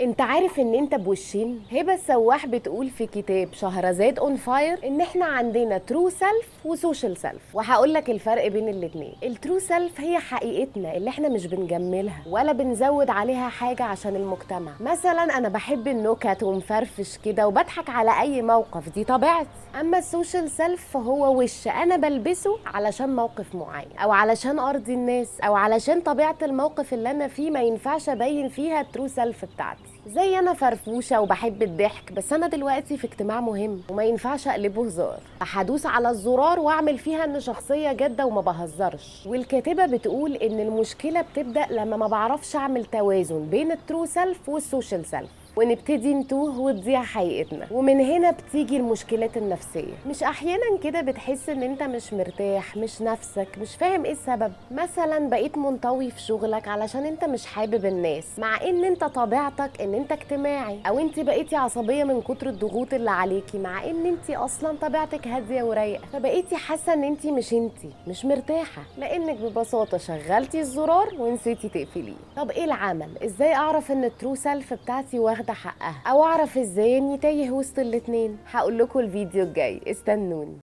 انت عارف ان انت بوشين؟ هبه السواح بتقول في كتاب شهرزاد اون فاير ان احنا عندنا ترو سيلف وسوشيال سيلف، وهقول لك الفرق بين الاتنين. الترو سيلف هي حقيقتنا اللي احنا مش بنجملها ولا بنزود عليها حاجه عشان المجتمع. مثلا انا بحب النكت ومفرفش كده وبضحك على اي موقف، دي طبيعتي. اما السوشيال سيلف فهو وش انا بلبسه علشان موقف معين او علشان ارضي الناس او علشان طبيعه الموقف اللي انا فيه ما ينفعش ابين فيها الترو سيلف بتاعتي. زي انا فرفوشه وبحب الضحك، بس انا دلوقتي في اجتماع مهم وما ينفعش اقلبه هزار، فهدوس على الزرار واعمل فيها ان شخصيه جاده وما بهزرش. والكاتبه بتقول ان المشكله بتبدا لما ما بعرفش اعمل توازن بين الترو سيلف والسوشيال سيلف، ونبتدي نتوه وتضيع حقيقتنا. ومن هنا بتيجي المشكلات النفسية. مش احيانا كده بتحس ان انت مش مرتاح، مش نفسك، مش فاهم ايه السبب؟ مثلا بقيت منطوي في شغلك علشان انت مش حابب الناس مع ان انت طبيعتك ان انت اجتماعي، او انت بقيتي عصبية من كتر الضغوط اللي عليكي مع ان انت اصلا طبيعتك هادية ورايقة، فبقيتي حاسة ان انت مش مرتاحة لانك ببساطة شغلتي الزرار ونسيتي تقفليه. طب ايه العمل؟ ازاي اعرف ان الترو سيلف بتاعتي واخدة حقها، او اعرف ازاي اني تايه وسط الاتنين؟ هقول لكم الفيديو الجاي، استنوني.